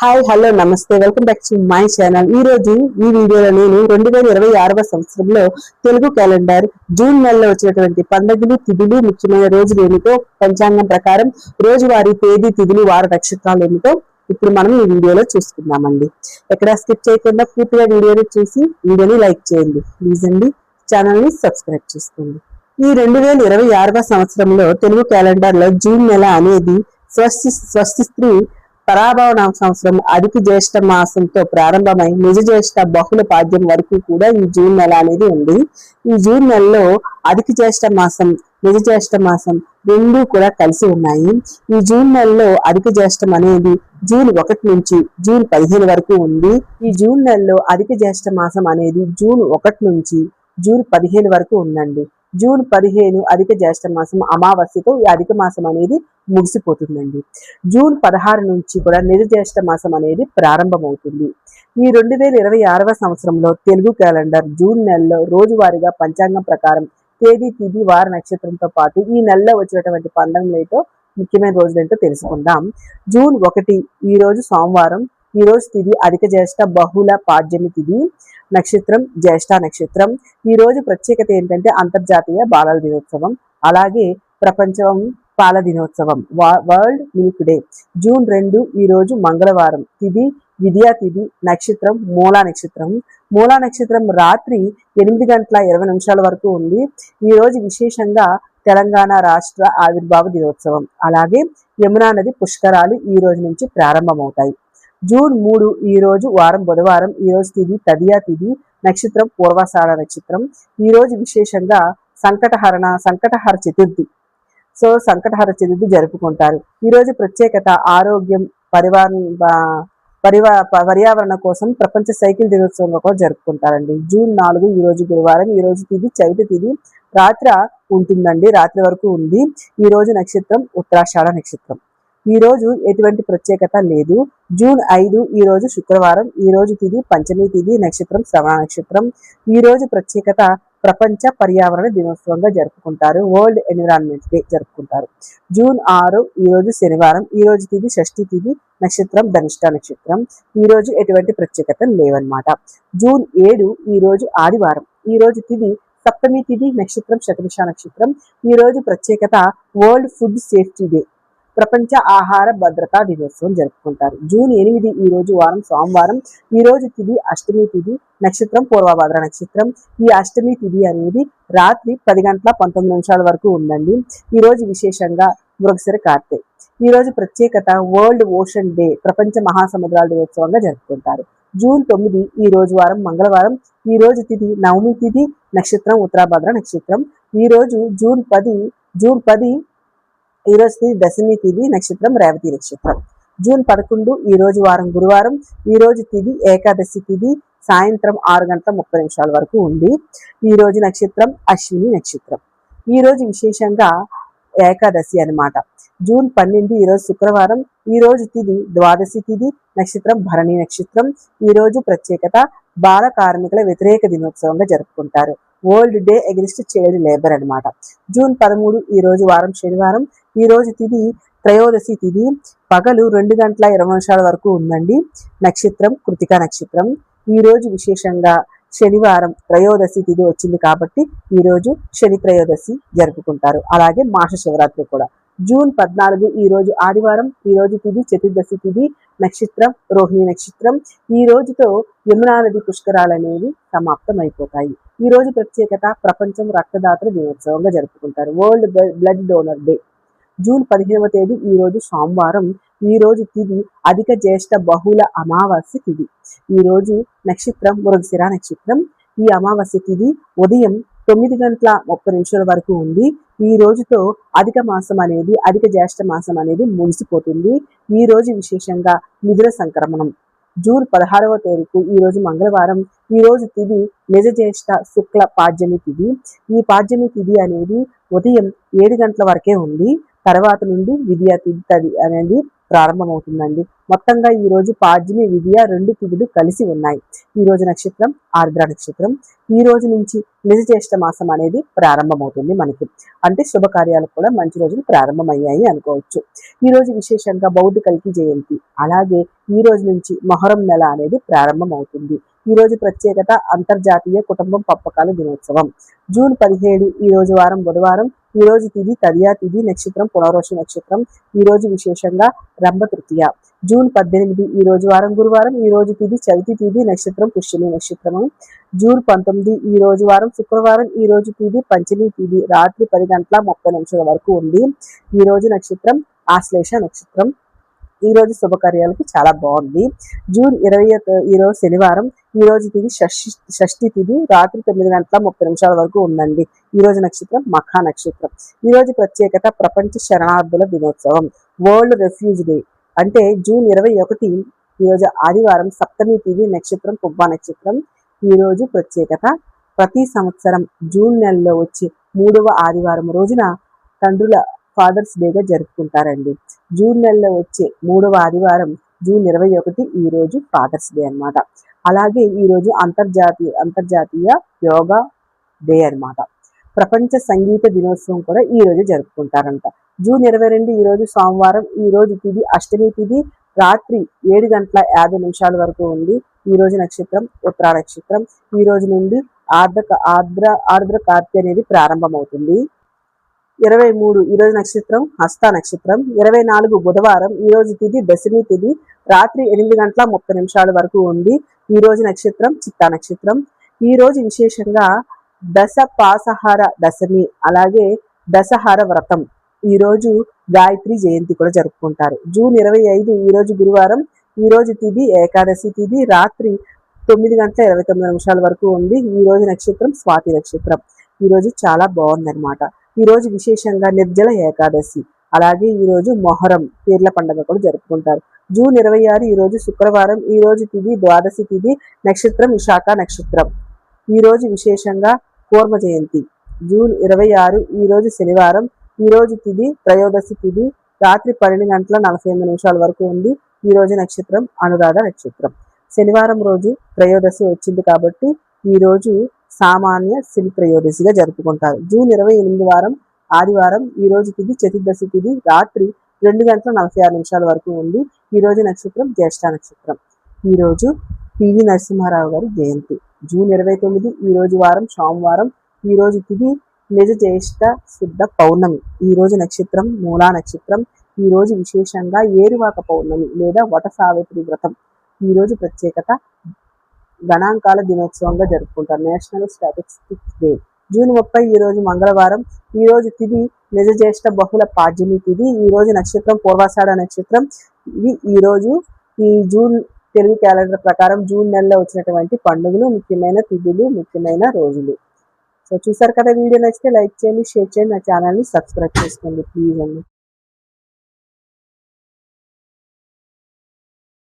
Hi hello నమస్తే welcome back to my channel. ఈ రోజు ఈ వీడియోలో నేను 2026వ సంవత్సరంలో తెలుగు క్యాలెండర్ జూన్ నెలలో వచ్చినటువంటి పండుగలు తిథులు ముఖ్యమైన రోజులు ఏమిటో పంచాంగం ప్రకారం రోజువారీ తేదీ తిథులు వార నక్షత్రాలు ఏమిటో ఇప్పుడు మనం ఈ వీడియోలో చూసుకుందామండి. ఎక్కడ స్కిప్ చేయకుండా పూర్తిగా వీడియోని చూసి వీడియోని లైక్ చేయండి ప్లీజ్ అండి. ఛానల్ ని సబ్స్క్రైబ్ చేసుకోండి. ఈ 2026వ సంవత్సరంలో తెలుగు క్యాలెండర్ లో జూన్ నెల అనేది స్వస్తి స్త్రీ పరాభవన సంవత్సరం అధిక జ్యేష్ఠ మాసంతో ప్రారంభమై నిజ జ్యేష్ఠ బహుళ పాడ్యం వరకు కూడా ఈ జూన్ నెల అనేది ఉంది. ఈ జూన్ నెలలో అధిక జ్యేష్ఠ మాసం నిజ జ్యేష్ఠ మాసం రెండూ కూడా కలిసి ఉన్నాయి. ఈ జూన్ నెలలో అధిక జ్యేష్ఠం అనేది జూన్ 1 నుంచి జూన్ 15 వరకు ఉంది. ఈ జూన్ నెలలో అధిక జ్యేష్ఠ మాసం అనేది జూన్ 1 నుంచి జూన్ 15 వరకు ఉందండి. జూన్ 15 అధిక జ్యేష్ఠ మాసం అమావాస్యతో ఈ అధిక మాసం అనేది ముగిసిపోతుందండి. జూన్ 16 నుంచి కూడా నిజ జ్యేష్ఠ మాసం అనేది ప్రారంభమవుతుంది. ఈ 2026వ సంవత్సరంలో తెలుగు క్యాలెండర్ జూన్ నెలలో రోజువారీగా పంచాంగం ప్రకారం తేదీ తిథి వార నక్షత్రంతో పాటు ఈ నెలలో వచ్చినటువంటి పండుగలతో ముఖ్యమైన రోజులేంటో తెలుసుకుందాం. జూన్ 1 ఈ రోజు సోమవారం. ఈ రోజు తిథి అధిక జ్యేష్ఠ బహుళ పాడ్యమి తిథి, నక్షత్రం జ్యేష్ఠ నక్షత్రం. ఈ రోజు ప్రత్యేకత ఏంటంటే అంతర్జాతీయ బాలల దినోత్సవం, అలాగే ప్రపంచం పాల దినోత్సవం, వరల్డ్ మిల్క్ డే. జూన్ 2 ఈ రోజు మంగళవారం. తిథి విద్యా తిథి, నక్షత్రం మూలా నక్షత్రం. మూలా నక్షత్రం రాత్రి 8:20 వరకు ఉంది. ఈ రోజు విశేషంగా తెలంగాణ రాష్ట్ర ఆవిర్భావ దినోత్సవం, అలాగే యమునా నది పుష్కరాలు ఈ రోజు నుంచి ప్రారంభమవుతాయి. జూన్ 3 ఈ రోజు వారం బుధవారం. ఈ రోజు తిథి తదియా తిథి, నక్షత్రం పూర్వాషాఢ నక్షత్రం. ఈ రోజు విశేషంగా సంకటహర చతుర్థి. సంకటహర చతుర్థి జరుపుకుంటారు. ఈ రోజు ప్రత్యేకత ఆరోగ్యం, పర్యావరణ కోసం ప్రపంచ సైకిల్ దినోత్సవంగా కూడా జరుపుకుంటారండి. జూన్ 4 ఈ రోజు గురువారం. ఈ రోజు తిథి చవితి తిథి, రాత్రి ఉంటుందండి, రాత్రి వరకు ఉంది. ఈ రోజు నక్షత్రం ఉత్తరాషాఢ నక్షత్రం. ఈ రోజు ఎటువంటి ప్రత్యేకత లేదు. జూన్ 5 ఈ రోజు శుక్రవారం. ఈ రోజు తిథి పంచమి తిథి, నక్షత్రం శ్రవణ నక్షత్రం. ఈ రోజు ప్రత్యేకత ప్రపంచ పర్యావరణ దినోత్సవంగా జరుపుకుంటారు, వరల్డ్ ఎన్విరాన్మెంట్ డే జరుపుకుంటారు. జూన్ 6 ఈ రోజు శనివారం. ఈ రోజు తిథి షష్ఠి తిథి, నక్షత్రం ధనిష్ట నక్షత్రం. ఈ రోజు ఎటువంటి ప్రత్యేకత లేవన్నమాట. జూన్ 7 ఈ రోజు ఆదివారం. ఈ రోజు తిథి సప్తమి తిథి, నక్షత్రం శతభిష నక్షత్రం. ఈ రోజు ప్రత్యేకత వరల్డ్ ఫుడ్ సేఫ్టీ డే, ప్రపంచ ఆహార భద్రతా దినోత్సవం జరుపుకుంటారు. జూన్ 8 ఈ రోజు వారం సోమవారం. ఈ రోజు తిథి అష్టమి తిథి, నక్షత్రం పూర్వభద్ర నక్షత్రం. ఈ అష్టమి తిథి అనేది రాత్రి 10:19 వరకు ఉందండి. ఈ రోజు విశేషంగా మృగశిర కార్తె. ఈ రోజు ప్రత్యేకత వరల్డ్ ఓషన్ డే, ప్రపంచ మహాసముద్రాల దినోత్సవంగా జరుపుకుంటారు. జూన్ 9 ఈ రోజు వారం మంగళవారం. ఈ రోజు తిథి నవమి తిథి, నక్షత్రం ఉత్తరాభద్ర నక్షత్రం. ఈ రోజు జూన్ 10 ఈ రోజు తిథి దశమి తిథి, నక్షత్రం రేవతి నక్షత్రం. జూన్ 11 ఈ రోజు వారం గురువారం. ఈ రోజు తిథి ఏకాదశి తిథి, సాయంత్రం 6:30 వరకు ఉంది. ఈ రోజు నక్షత్రం అశ్విని నక్షత్రం. ఈ రోజు విశేషంగా ఏకాదశి అన్నమాట. జూన్ 12 ఈ రోజు శుక్రవారం. ఈ రోజు తిథి ద్వాదశి తిథి, నక్షత్రం భరణి నక్షత్రం. ఈ రోజు ప్రత్యేకత బాల కార్మికుల వ్యతిరేక దినోత్సవంగా జరుపుకుంటారు, world day against child labour అన్నమాట. జూన్ 13 ఈ రోజు వారం శనివారం. ఈ రోజు తిథి త్రయోదశి తిథి, పగలు 2:20 వరకు ఉందండి, నక్షత్రం కృతికా నక్షత్రం. ఈ రోజు విశేషంగా శనివారం త్రయోదశి తిథి వచ్చింది కాబట్టి ఈ రోజు శని త్రయోదశి జరుపుకుంటారు, అలాగే మాస శివరాత్రి కూడా. జూన్ 14 ఈ రోజు ఆదివారం. ఈ రోజు తిథి చతుర్దశి తిథి, నక్షత్రం రోహిణి నక్షత్రం. ఈ రోజుతో యమునా నది పుష్కరాలు అనేవి సమాప్తం అయిపోతాయి. ఈ రోజు ప్రత్యేకత ప్రపంచం రక్తదాతల దినోత్సవంగా జరుపుకుంటారు, world blood donor day. June 15వ తేదీ ఈ రోజు సోమవారం. ఈ రోజు తిథి అధిక జ్యేష్ఠ బహుళ అమావాస్య తిథి. ఈ రోజు నక్షత్రం మృగశిర నక్షత్రం. ఈ అమావాస్య తిథి ఉదయం 9:30 వరకు ఉంది. ఈ రోజుతో అధిక జ్యేష్ఠ మాసం అనేది ముగిసిపోతుంది. ఈ రోజు విశేషంగా మిథున సంక్రమణం. జూన్ 16వ తేదీకు ఈ రోజు మంగళవారం. ఈ రోజు తిథి నిజ జ్యేష్ఠ శుక్ల పాడ్యమి తిథి. ఈ పాడ్యమి తిథి అనేది ఉదయం 7 గంటల వరకే ఉంది. తర్వాత నుండి విద్యా తిథి అనేది ప్రారంభమవుతుందండి. మొత్తంగా ఈ రోజు పాడ్యమి, విద్య 2 తిథులు కలిసి ఉన్నాయి. ఈ రోజు నక్షత్రం ఆర్ద్ర నక్షత్రం. ఈ రోజు నుంచి నిజజ్యేష్ఠ మాసం అనేది ప్రారంభమవుతుంది మనకి. అంటే శుభకార్యాలు కూడా మంచి రోజులు ప్రారంభమయ్యాయి అనుకోవచ్చు. ఈ రోజు విశేషంగా బౌద్ధ కల్కి జయంతి, అలాగే ఈ రోజు నుంచి మొహరం నెల అనేది ప్రారంభమవుతుంది. ఈ రోజు ప్రత్యేకత అంతర్జాతీయ కుటుంబం పప్పకాల దినోత్సవం. జూన్ 17 ఈ రోజు వారం బుధవారం. ఈ రోజు తిథి తదియా తిథి, నక్షత్రం పునర్వసు నక్షత్రం. ఈ రోజు విశేషంగా రంభ తృతీయ. జూన్ 18 ఈ రోజు వారం గురువారం. ఈ రోజు తిథి చవితి తిథి, నక్షత్రం పుష్యమి నక్షత్రము. జూన్ 19 ఈ రోజు వారం శుక్రవారం. ఈ రోజు తిథి పంచమి తిథి, రాత్రి 10:30 వరకు ఉంది. ఈ రోజు నక్షత్రం ఆశ్లేష నక్షత్రం. ఈ రోజు శుభకార్యాలకి చాలా బాగుంది. జూన్ 20 ఈ రోజు శనివారం. ఈ రోజు తిథి షష్ఠి తిథి, రాత్రి 9:30 వరకు ఉందండి. ఈ రోజు నక్షత్రం మఖా నక్షత్రం. ఈ రోజు ప్రత్యేకత ప్రపంచ శరణార్థుల దినోత్సవం, వరల్డ్ రెఫ్యూజ్ డే. అంటే జూన్ 21 ఈ రోజు ఆదివారం, సప్తమి తిథి, నక్షత్రం పుబ్బ నక్షత్రం. ఈ రోజు ప్రత్యేకత ప్రతి సంవత్సరం జూన్ నెలలో వచ్చి 3వ ఆదివారం రోజున తండ్రుల ఫాదర్స్ డేగా జరుపుకుంటారండి. జూన్ నెలలో వచ్చే 3వ ఆదివారం జూన్ 21 ఈ రోజు ఫాదర్స్ డే అన్నమాట. అలాగే ఈ రోజు అంతర్జాతీయ యోగా డే అన్నమాట. ప్రపంచ సంగీత దినోత్సవం కూడా ఈ రోజు జరుపుకుంటారంట. జూన్ 22 ఈ రోజు సోమవారం. ఈ రోజు తిథి అష్టమి తిథి, రాత్రి 7:50 వరకు ఉంది. ఈ రోజు నక్షత్రం ఉత్తరా నక్షత్రం. ఈ రోజు నుండి ఆర్ద్ర కార్తె అనేది ప్రారంభమవుతుంది. 23 ఈ రోజు నక్షత్రం హస్త నక్షత్రం. 24 బుధవారం. ఈ రోజు తిథి దశమి తిథి, రాత్రి 8:30 వరకు ఉంది. ఈ రోజు నక్షత్రం చిత్తా నక్షత్రం. ఈ రోజు విశేషంగా దశ పాసహార దశమి, అలాగే దశహార వ్రతం. ఈ రోజు గాయత్రి జయంతి కూడా జరుపుకుంటారు. జూన్ 25 ఈ రోజు గురువారం. ఈ రోజు తిథి ఏకాదశి తిథి, రాత్రి 9:29 వరకు ఉంది. ఈ రోజు నక్షత్రం స్వాతి నక్షత్రం. ఈ రోజు చాలా బాగుందన్నమాట. ఈ రోజు విశేషంగా నిర్జల ఏకాదశి, అలాగే ఈ రోజు మొహరం పీర్ల పండుగ కూడా జరుపుకుంటారు. జూన్ 26 ఈ రోజు శుక్రవారం. ఈ రోజు తిథి ద్వాదశి తిథి, నక్షత్రం విశాఖ నక్షత్రం. ఈ రోజు విశేషంగా కూర్మ జయంతి. జూన్ 26 ఈ రోజు శనివారం. ఈ రోజు తిథి త్రయోదశి తిథి, రాత్రి 12:48 వరకు ఉంది. ఈ రోజు నక్షత్రం అనురాధ నక్షత్రం. శనివారం రోజు త్రయోదశి వచ్చింది కాబట్టి ఈ రోజు సామాన్య శని త్రయోదశిగా జరుపుకుంటారు. జూన్ 28 వారం ఆదివారం. ఈ రోజు తిథి చతుర్దశి తిథి, రాత్రి 2:46 వరకు ఉంది. ఈ రోజు నక్షత్రం జ్యేష్ఠ నక్షత్రం. ఈ రోజు పివి నరసింహారావు గారి జయంతి. జూన్ 29 ఈ రోజు వారం సోమవారం. ఈ రోజు తిథి నిజ జ్యేష్ఠ శుద్ధ పౌర్ణమి. ఈ రోజు నక్షత్రం మూలా నక్షత్రం. ఈ రోజు విశేషంగా ఏరువాక పౌర్ణమి లేదా వట సావిత్రి వ్రతం. ఈ రోజు ప్రత్యేకత గణాంకాల దినోత్సవంగా జరుపుకుంటారు, నేషనల్ స్టాటిస్టిక్స్ డే. జూన్ 30 ఈ రోజు మంగళవారం. ఈ రోజు తిథి నిజ జ్యేష్ఠ బహుళ పాడ్యమి తిథి. ఈ రోజు నక్షత్రం పూర్వాషాఢ నక్షత్రం. ఇది ఈ రోజు ఈ జూన్ తెలుగు క్యాలెండర్ ప్రకారం జూన్ నెలలో వచ్చినటువంటి పండుగలు, ముఖ్యమైన తిథులు, ముఖ్యమైన రోజులు. సో చూసారు కదా, వీడియో నచ్చితే లైక్ చేయండి, షేర్ చేయండి, నా ఛానల్ని సబ్స్క్రైబ్ చేసుకోండి ప్లీజ్ అండి.